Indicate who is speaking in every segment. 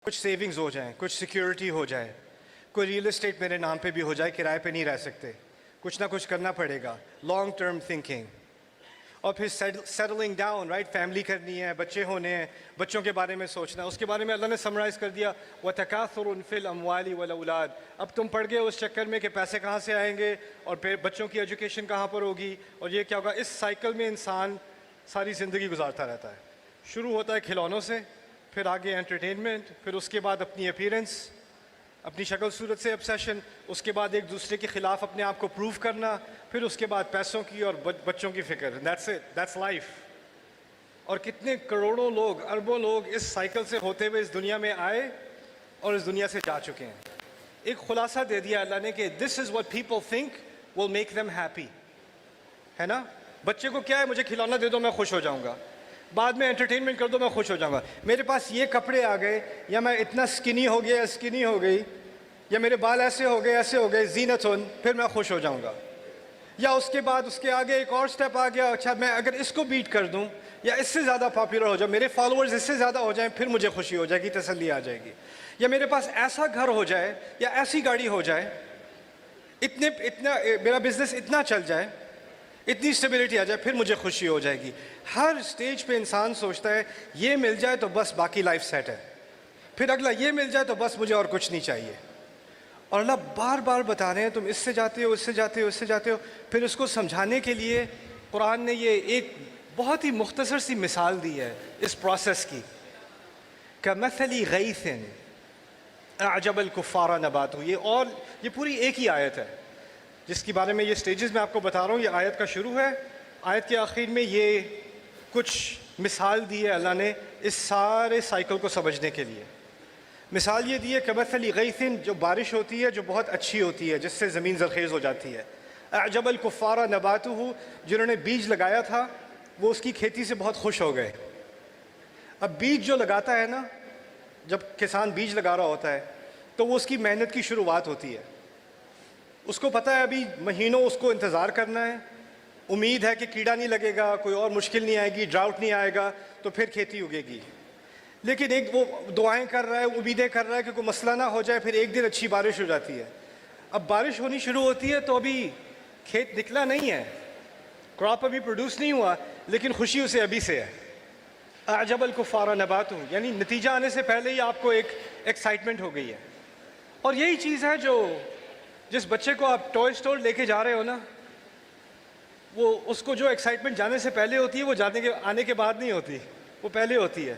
Speaker 1: کچھ سیونگز ہو جائیں, کچھ سیکیورٹی ہو جائے, کوئی ریئل اسٹیٹ میرے نام پہ بھی ہو جائے, کرائے پہ نہیں رہ سکتے, کچھ نہ کچھ کرنا پڑے گا, لانگ ٹرم تھنکنگ. اور پھر سیٹلنگ ڈاؤن, رائٹ, فیملی کرنی ہے, بچے ہونے ہیں, بچوں کے بارے میں سوچنا. اس کے بارے میں اللہ نے سمرائز کر دیا وَتَكَاثُرٌ فِي الْأَمْوَالِ وَالْأَوْلَادِ. اب تم پڑھ گئے اس چکر میں کہ پیسے کہاں سے آئیں گے اور پھر بچوں کی ایجوکیشن کہاں پر ہوگی اور یہ کیا ہوگا. اس سائیکل میں انسان ساری زندگی گزارتا رہتا ہے. شروع ہوتا ہے کھلونوں سے, پھر آگے انٹرٹینمنٹ, پھر اس کے بعد اپنی اپیرنس, اپنی شکل صورت سے obsession, اس کے بعد ایک دوسرے کے خلاف اپنے آپ کو پروف کرنا, پھر اس کے بعد پیسوں کی اور بچوں کی فکر. That's it, that's life. اور کتنے کروڑوں لوگ, اربوں لوگ اس سائیکل سے ہوتے ہوئے اس دنیا میں آئے اور اس دنیا سے جا چکے ہیں. ایک خلاصہ دے دیا اللہ نے کہ this is what people think will make them happy. ہے نا, بچے کو کیا ہے, مجھے کھلونا دے دو میں خوش ہو جاؤں گا, بعد میں انٹرٹینمنٹ کر دو میں خوش ہو جاؤں گا, میرے پاس یہ کپڑے آ گئے, یا میں اتنا سکنی ہو گیا, سکنی ہو گئی, یا میرے بال ایسے ہو گئے, ایسے ہو گئے, زینتن, پھر میں خوش ہو جاؤں گا. یا اس کے بعد اس کے آگے ایک اور سٹیپ آ گیا, اچھا میں اگر اس کو بیٹ کر دوں یا اس سے زیادہ پاپولر ہو جاؤں, میرے فالوورز اس سے زیادہ ہو جائیں, پھر مجھے خوشی ہو جائے گی, تسلی آ جائے گی. یا میرے پاس ایسا گھر ہو جائے یا ایسی گاڑی ہو جائے, اتنا میرا بزنس اتنا چل جائے, اتنی اسٹیبلٹی آ جائے, پھر مجھے خوشی ہو جائے گی. ہر سٹیج پہ انسان سوچتا ہے یہ مل جائے تو بس باقی لائف سیٹ ہے, پھر اگلا یہ مل جائے تو بس مجھے اور کچھ نہیں چاہیے. اور اللہ بار بار بتا رہے ہیں تم اس سے جاتے ہو, اس سے جاتے ہو, اس سے جاتے ہو. پھر اس کو سمجھانے کے لیے قرآن نے یہ ایک بہت ہی مختصر سی مثال دی ہے اس پروسیس کی. کَمَثَلِ غَيْثٍ أَعْجَبَ الْكُفَّارَ نَبَاتُهُ. یہ پوری ایک ہی آیت ہے جس کے بارے میں یہ سٹیجز میں آپ کو بتا رہا ہوں. یہ آیت کا شروع ہے, آیت کے آخر میں یہ کچھ مثال دی ہے اللہ نے اس سارے سائیکل کو سمجھنے کے لیے. مثال یہ دی ہے کَمَثَلِ غَيْثٍ, جو بارش ہوتی ہے جو بہت اچھی ہوتی ہے, جس سے زمین زرخیز ہو جاتی ہے. أَعْجَبَ الْكُفَّارَ نَبَاتُهُ, جنہوں نے بیج لگایا تھا وہ اس کی کھیتی سے بہت خوش ہو گئے. اب بیج جو لگاتا ہے نا, جب کسان بیج لگا رہا ہوتا ہے تو وہ اس کی محنت کی شروعات ہوتی ہے. اس کو پتہ ہے ابھی مہینوں اس کو انتظار کرنا ہے, امید ہے کہ کیڑا نہیں لگے گا, کوئی اور مشکل نہیں آئے گی, ڈراؤٹ نہیں آئے گا, تو پھر کھیتی اگے گی. لیکن ایک وہ دعائیں کر رہا ہے, امیدیں کر رہا ہے کہ کوئی مسئلہ نہ ہو جائے, پھر ایک دن اچھی بارش ہو جاتی ہے. اب بارش ہونی شروع ہوتی ہے تو ابھی کھیت نکلا نہیں ہے, کراپ ابھی پروڈیوس نہیں ہوا, لیکن خوشی اسے ابھی سے ہے. اعجب الکفار نباتہ, یعنی نتیجہ آنے سے پہلے ہی آپ کو ایک ایکسائٹمنٹ ہو گئی ہے. اور یہی چیز ہے جو جس بچے کو آپ ٹوائے اسٹور لے کے جا رہے ہو نا, وہ اس کو جو ایکسائٹمنٹ جانے سے پہلے ہوتی ہے وہ آنے کے بعد نہیں ہوتی, وہ پہلے ہوتی ہے.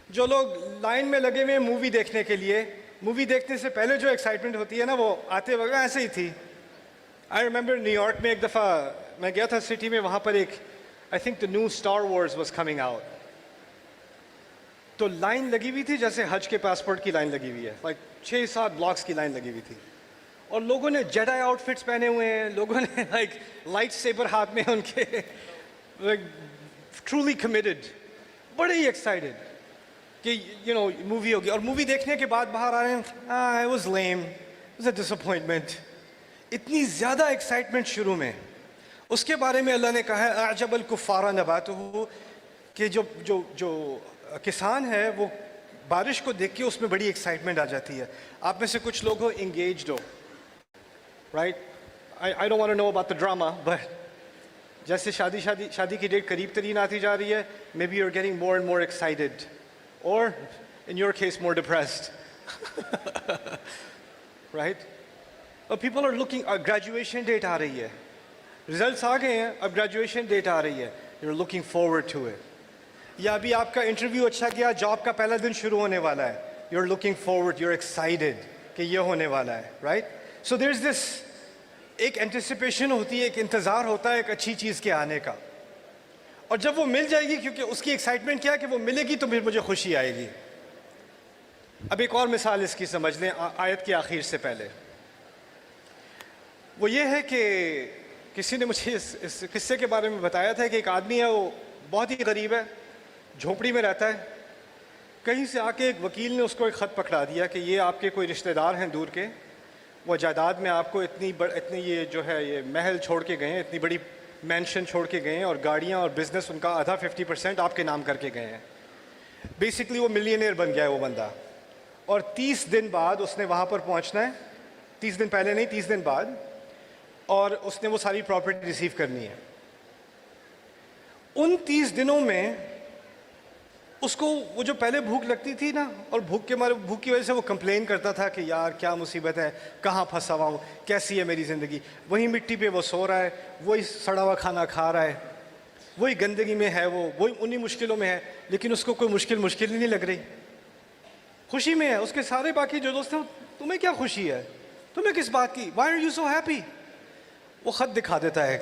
Speaker 1: جو لوگ لائن میں لگے ہوئے ہیں مووی دیکھنے کے لیے, مووی دیکھنے سے پہلے جو ایکسائٹمنٹ ہوتی ہے نا وہ آتے وقت ایسے ہی تھی. آئی ریمبر نیو یارک میں ایک دفعہ میں گیا تھا سٹی میں, وہاں پر ایک I think the new star wars was coming out, تو لائن لگی ہوئی تھی جیسے حج کے پاسپورٹ کی لائن لگی ہوئی ہے, لائک 6-7 بلاکس کی لائن لگی ہوئی تھی. اور لوگوں نے جیڈائی آؤٹ فٹس پہنے ہوئے ہیں, لوگوں نے لائک لائٹ سیبر ہاتھ میں ان کے, لائک ٹرولی کمیٹڈ, بڑے ہی ایکسائٹیڈ کہ یو نو مووی ہوگی. اور مووی دیکھنے کے بعد باہر آ رہے ہیں, it was lame, it was a ڈس اپوائنٹمنٹ. اتنی زیادہ ایکسائٹمنٹ شروع میں. اس کے بارے میں اللہ نے کہا ہے اعجب الکفار نباتہ, کہ جو کسان ہے وہ بارش کو دیکھ کے اس میں بڑی ایکسائٹمنٹ آ جاتی ہے. آپ میں سے کچھ لوگ ہو انگیجڈ ہو, right, I don't want to know about the drama, but جیسے شادی کی ڈیٹ قریب ترین آتی جا رہی ہے, maybe you're getting more and more excited, or in your case more depressed. Right? People are looking, graduation date آ رہی ہے, results آ گئے ہیں, اب graduation date آ رہی ہے, you're looking forward to it. یا ابھی آپ کا انٹرویو اچھا گیا, جاب کا پہلا دن شروع ہونے والا ہے, you're looking forward, you're excited کہ یہ ہونے والا ہے, right? So there's this ایک انٹیسپیشن ہوتی ہے, ایک انتظار ہوتا ہے ایک اچھی چیز کے آنے کا. اور جب وہ مل جائے گی, کیونکہ اس کی ایکسائٹمنٹ کیا ہے کہ وہ ملے گی تو پھر مجھے خوشی آئے گی. اب ایک اور مثال اس کی سمجھ لیں آیت کے آخر سے پہلے. وہ یہ ہے کہ کسی نے مجھے اس قصے کے بارے میں بتایا تھا کہ ایک آدمی ہے, وہ بہت ہی غریب ہے, جھونپڑی میں رہتا ہے. کہیں سے آ کے ایک وکیل نے اس کو ایک خط پکڑا دیا کہ یہ آپ کے کوئی رشتہ دار ہیں دور کے, وہ جائیداد میں آپ کو اتنی یہ جو ہے یہ محل چھوڑ کے گئے ہیں, اتنی بڑی مینشن چھوڑ کے گئے ہیں, اور گاڑیاں اور بزنس ان کا آدھا 50% آپ کے نام کر کے گئے ہیں. بیسکلی وہ ملینئر بن گیا ہے وہ بندہ. اور 30 دن بعد اس نے وہاں پر پہنچنا ہے, 30 دن پہلے نہیں 30 دن بعد, اور اس نے وہ ساری پراپرٹی ریسیو کرنی ہے. ان 30 دنوں میں اس کو وہ جو پہلے بھوک لگتی تھی نا, اور بھوک کی وجہ سے وہ کمپلین کرتا تھا کہ یار کیا مصیبت ہے, کہاں پھنسا ہوا ہوں, کیسی ہے میری زندگی, وہی مٹی پہ وہ سو رہا ہے, وہی سڑا ہوا کھانا کھا رہا ہے, وہی گندگی میں ہے, وہی انہی مشکلوں میں ہے, لیکن اس کو کوئی مشکل ہی نہیں لگ رہی, خوشی میں ہے. اس کے سارے باقی جو دوست ہیں, تمہیں کیا خوشی ہے, تمہیں کس بات کی, why are you so happy. وہ خط دکھا دیتا ہے ایک,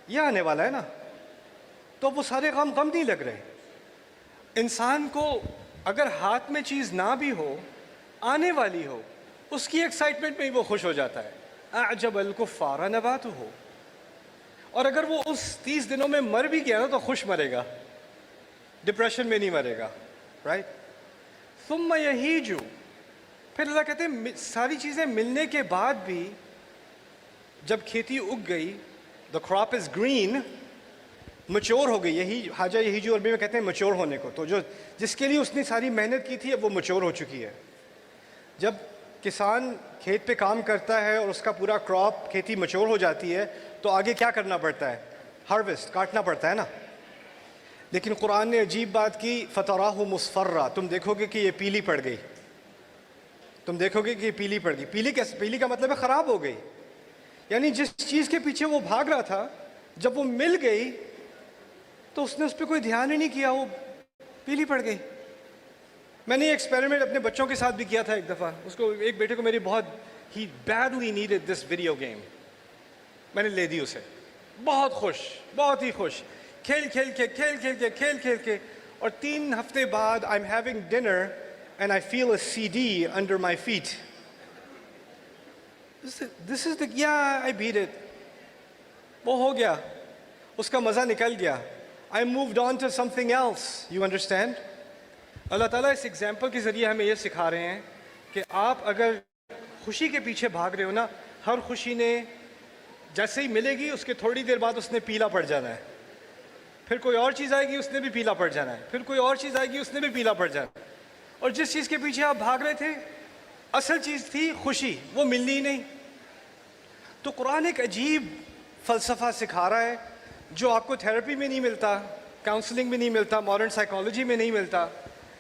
Speaker 1: یہ آنے والا ہے نا, تو وہ سارے غم نہیں لگ رہے. انسان کو اگر ہاتھ میں چیز نہ بھی ہو, آنے والی ہو, اس کی ایکسائٹمنٹ میں ہی وہ خوش ہو جاتا ہے. اعجب الکفار نباتہ. اور اگر وہ اس 30 دنوں میں مر بھی گیا نا تو خوش مرے گا, ڈپریشن میں نہیں مرے گا, رائٹ. ثم یہیج, پھر اللہ کہتے ہیں ساری چیزیں ملنے کے بعد بھی جب کھیتی اگ گئی, the crop is green, mature ہو گئی. یہی حاجہ یہی جو عربی میں کہتے ہیں میچور ہونے کو, تو جو جس کے لیے اس نے ساری محنت کی تھی اب وہ میچور ہو چکی ہے. جب کسان کھیت پہ کام کرتا ہے اور اس کا پورا کراپ کھیتی میچور ہو جاتی ہے تو آگے کیا کرنا پڑتا ہے, ہارویسٹ, کاٹنا پڑتا ہے نا. لیکن قرآن نے عجیب بات کی, فتراہ مصفرہ, تم دیکھو گے کہ یہ پیلی پڑ گئی, تم دیکھو گے کہ یہ پیلی پڑ گئی. پیلی کا مطلب ہے خراب ہو گئی. یعنی جس چیز کے پیچھے وہ بھاگ رہا تھا جب وہ مل گئی تو اس نے اس پہ کوئی دھیان ہی نہیں کیا, وہ پیلی پڑ گئی. میں نے یہ ایکسپیریمنٹ اپنے بچوں کے ساتھ بھی کیا تھا ایک دفعہ. اس کو ایک بیٹے کو میری ہی بیڈلی نیڈed دس ویڈیو گیم, میں نے لے دی اسے, بہت خوش, بہت ہی خوش, کھیل کے, اور 3 ہفتے بعد I'm having dinner and I feel a CD under my feet. This is the, yeah, I beat it. وہ ہو گیا, اس کا مزہ نکل گیا. I moved on to something else. You understand? اللہ تعالیٰ اس ایگزامپل کے ذریعے ہمیں یہ سکھا رہے ہیں کہ آپ اگر خوشی کے پیچھے بھاگ رہے ہو نا, ہر خوشی نے جیسے ہی ملے گی اس کے تھوڑی دیر بعد اس نے پیلا پڑ جانا ہے, پھر کوئی اور چیز آئے گی اس نے بھی پیلا پڑ جانا ہے, پھر کوئی اور چیز آئے گی اس نے بھی پیلا پڑ جانا ہے. اور جس چیز کے پیچھے آپ بھاگ رہے تھے اصل چیز تھی خوشی, وہ ملنی ہی نہیں. تو قرآن ایک عجیب فلسفہ سکھا رہا ہے جو آپ کو تھیراپی میں نہیں ملتا, کاؤنسلنگ میں نہیں ملتا, ماڈرن سائیکالوجی میں نہیں ملتا,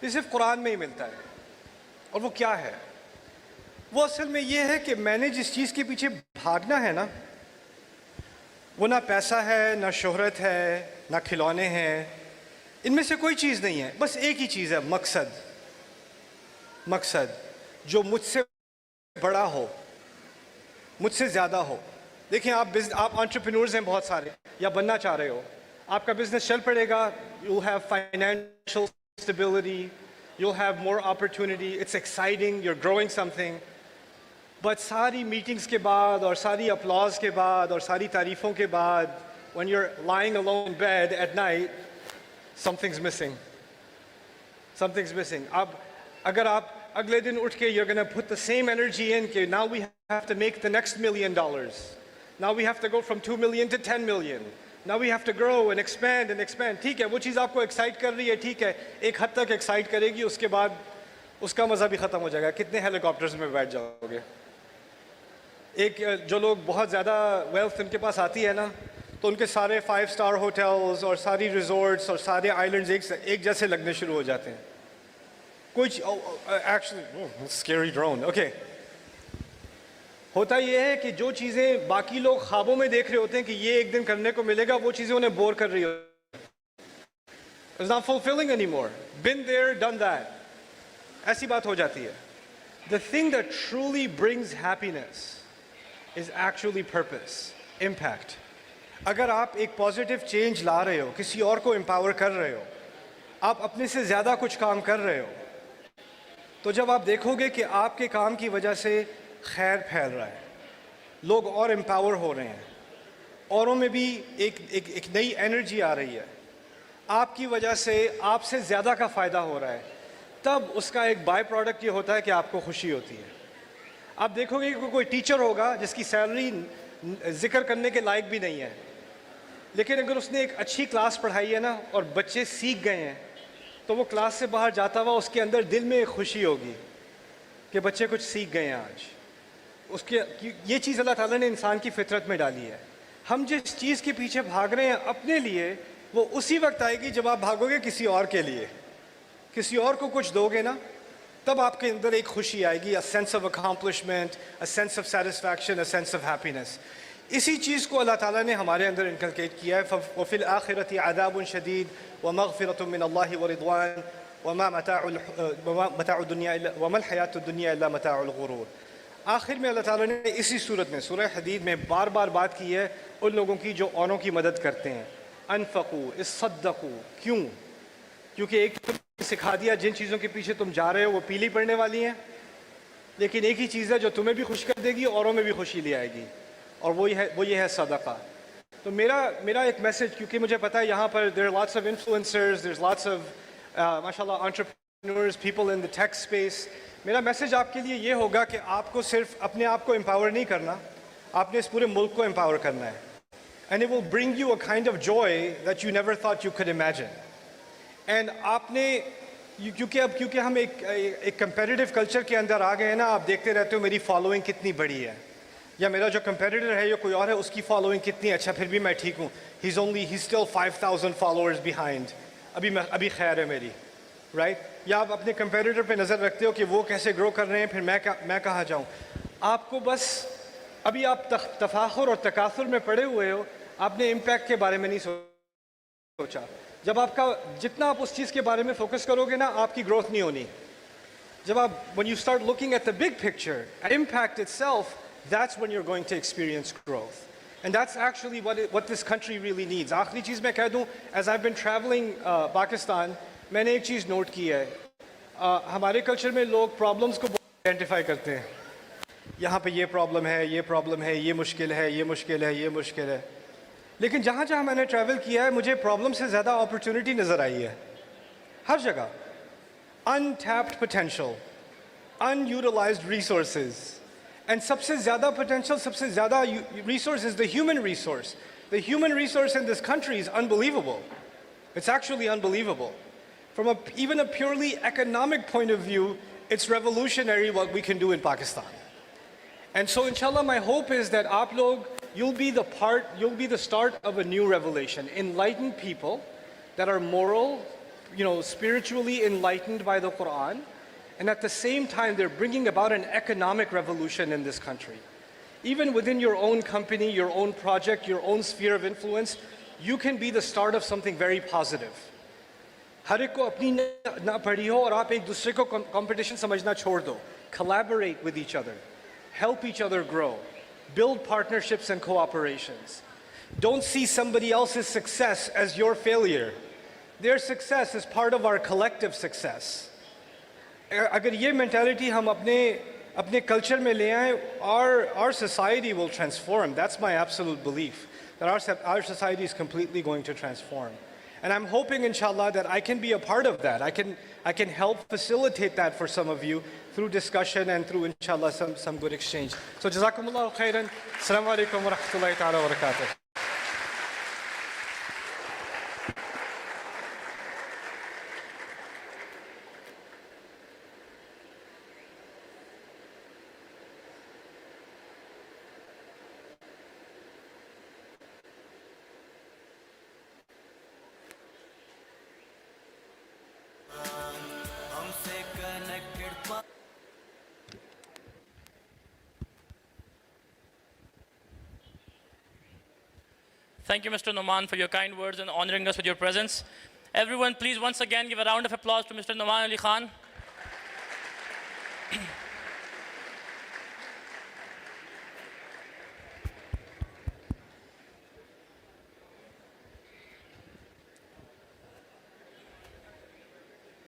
Speaker 1: یہ صرف قرآن میں ہی ملتا ہے. اور وہ کیا ہے؟ وہ اصل میں یہ ہے کہ میں نے جس چیز کے پیچھے بھاگنا ہے نا, وہ نہ پیسہ ہے, نہ شہرت ہے, نہ کھلونے ہیں, ان میں سے کوئی چیز نہیں ہے. بس ایک ہی چیز ہے, مقصد جو مجھ سے بڑا ہو, مجھ سے زیادہ ہو. دیکھیں آپ انٹرپرینورز ہیں بہت سارے, یا بننا چاہ رہے ہو, آپ کا بزنس چل پڑے گا, you have financial stability, you have more opportunity, it's exciting, you are growing something. But ساری میٹنگز کے بعد اور ساری اپلاز کے بعد اور ساری تعریفوں کے بعد, when you're lying alone in bed at night, something's missing. اب اگر آپ اگلے دن اٹھ کے you're going to put the same energy in کہ now we have to make the next $1 million. Now we have to go from 2 million to 10 million. Now we have to grow and expand. ٹھیک ہے, وہ چیز آپ کو excite کر رہی ہے, ٹھیک ہے, ایک حد تک ایکسائٹ کرے گی, اس کے بعد اس کا مزہ بھی ختم ہو جائے گا. کتنے ہیلی کاپٹرز میں بیٹھ جاؤ گے. ایک جو لوگ بہت زیادہ ویلتھ ان کے پاس آتی ہے نا, تو ان کے سارے 5 اسٹار ہوٹلز اور ساری ریزورٹس اور سارے آئلینڈز ایک جیسے لگنے شروع ہو جاتے ہیں. کچھ ایکچولی اسکیری ڈرون, اوکے. ہوتا یہ ہے کہ جو چیزیں باقی لوگ خوابوں میں دیکھ رہے ہوتے ہیں کہ یہ ایک دن کرنے کو ملے گا, وہ چیزیں انہیں بور کر رہی ہوتی ہیں. It's not fulfilling anymore. Been there, done that. ایسی بات ہو جاتی ہے. The thing that truly brings happiness is actually purpose, impact. اگر آپ ایک پازیٹیو چینج لا رہے ہو, کسی اور کو امپاور کر رہے ہو, آپ اپنے سے زیادہ کچھ کام کر رہے ہو, تو جب آپ دیکھو گے کہ آپ کے کام کی وجہ سے خیر پھیل رہا ہے, لوگ اور امپاور ہو رہے ہیں, اوروں میں بھی ایک نئی انرجی آ رہی ہے, آپ کی وجہ سے آپ سے زیادہ کا فائدہ ہو رہا ہے, تب اس کا ایک بائی پروڈکٹ یہ ہوتا ہے کہ آپ کو خوشی ہوتی ہے. آپ دیکھو گے کہ کوئی ٹیچر ہوگا جس کی سیلری ذکر کرنے کے لائق بھی نہیں ہے, لیکن اگر اس نے ایک اچھی کلاس پڑھائی ہے نا اور بچے سیکھ گئے ہیں, تو وہ کلاس سے باہر جاتا ہوا اس کے اندر دل میں ایک خوشی ہوگی کہ بچے کچھ سیکھ گئے ہیں آج. اس کے یہ چیز اللہ تعالیٰ نے انسان کی فطرت میں ڈالی ہے. ہم جس چیز کے پیچھے بھاگ رہے ہیں اپنے لیے، وہ اسی وقت آئے گی جب آپ بھاگو گے کسی اور کے لیے. کسی اور کو کچھ دو گے نا، تب آپ کے اندر ایک خوشی آئے گی، a sense of accomplishment, a sense of satisfaction, a sense of happiness. اسی چیز کو اللہ تعالیٰ نے ہمارے اندر انکلکیٹ کیا ہے. وَفِي الْآخِرَةِ عَذَابٌ شَدِيدٌ وَمَغْفِرَةٌ مِّنَ اللَّهِ وَرِضْوَانٌ وَمَا الْحَيَاةُ الدُّنْيَا إِلَّا مَتَاعُ الْغُرُورِ. آخر میں اللہ تعالیٰ نے اسی صورت میں سورہ حدید میں بار بار بات کی ہے ان لوگوں کی جو اوروں کی مدد کرتے ہیں. انفقوا، اصدقوا. کیوں؟ کیونکہ ایک سکھا دیا جن چیزوں کے پیچھے تم جا رہے ہو وہ پیلی پڑنے والی ہیں، لیکن ایک ہی چیز ہے جو تمہیں بھی خوش کر دے گی، اوروں میں بھی خوشی لے آئے گی، اور وہ یہ ہے صدقہ. تو میرا ایک میسج، کیونکہ مجھے پتا ہے یہاں پر there are lots of influencers, there's lots of ماشاءاللہ entrepreneurs, people in the tech space. میرا میسج آپ کے لیے یہ ہوگا کہ آپ کو صرف اپنے آپ کو امپاور نہیں کرنا، آپ نے اس پورے ملک کو امپاور کرنا ہے. And it will bring you a kind of joy that you never thought you could imagine. And آپ نے کیونکہ ہم ایک کمپیٹیٹیو کلچر کے اندر آ گئے ہیں نا. آپ دیکھتے رہتے ہو میری فالوئنگ کتنی بڑی ہے، یا میرا جو کمپیٹیٹر ہے یا کوئی اور ہے اس کی فالوئنگ کتنی اچھا، پھر بھی میں ٹھیک ہوں. ہی اسٹل 5000 فالوورز بیہائنڈ، ابھی خیر ہے میری، رائٹ. یا آپ اپنے کمپیٹیٹر پہ نظر رکھتے ہو کہ وہ کیسے گرو کر رہے ہیں، پھر میں کہاں جاؤں. آپ کو بس ابھی آپ تفاخر اور تکاثر میں پڑے ہوئے ہو، آپ نے امپیکٹ کے بارے میں نہیں سوچا. جب جتنا آپ اس چیز کے بارے میں فوکس کرو گے نا، آپ کی گروتھ نہیں ہونی. جب آپ when you start looking at the big picture, at impact itself, that's when you're going to experience growth. And that's actually what this country really needs. آخری چیز میں کہہ دوں, as I've been traveling Pakistan, میں نے ایک چیز نوٹ کی ہے. ہمارے کلچر میں لوگ پرابلمس کو آئیڈینٹیفائی کرتے ہیں. یہاں پہ یہ پرابلم ہے، یہ پرابلم ہے، یہ مشکل ہے، یہ مشکل ہے، یہ مشکل ہے. لیکن جہاں جہاں میں نے ٹریول کیا ہے مجھے پرابلم سے زیادہ اپرچونٹی نظر آئی ہے. ہر جگہ untapped potential, unutilized resources, and سب سے زیادہ potential, سب سے زیادہ resource is the human resource. The human resource in this country is unbelievable. It's actually unbelievable. From even a purely economic point of view, it's revolutionary what we can do in Pakistan. And so inshallah my hope is that aap log, you'll be the start of a new revelation. Enlightened people that are moral, spiritually enlightened by the Quran, and at the same time they're bringing about an economic revolution in this country. Even within your own company, your own project, your own sphere of influence, you can be the start of something very positive. ہر ایک کو اپنی نہ پڑھی ہو اور آپ ایک دوسرے کو competition سمجھنا چھوڑ دو. Collaborate with each other. Help each other grow. Build partnerships and cooperations. Don't see somebody else's success as your failure. Their success is part of our collective success. اگر یہ mentality ہم اپنے culture میں لے آئیں, our society will transform. That's my absolute belief, that our society is completely going to transform. And I'm hoping, inshallah, that I can be a part of that. I can help facilitate that for some of you through discussion and through, inshallah, some good exchange. So, jazakumullahu khairan. Assalamu alaikum wa rahmatullahi ta'ala wa barakatuh.
Speaker 2: Thank you, Mr. Noman, for your kind words and honoring us with your presence. Everyone, please once again give a round of applause to Mr. Noman Ali Khan.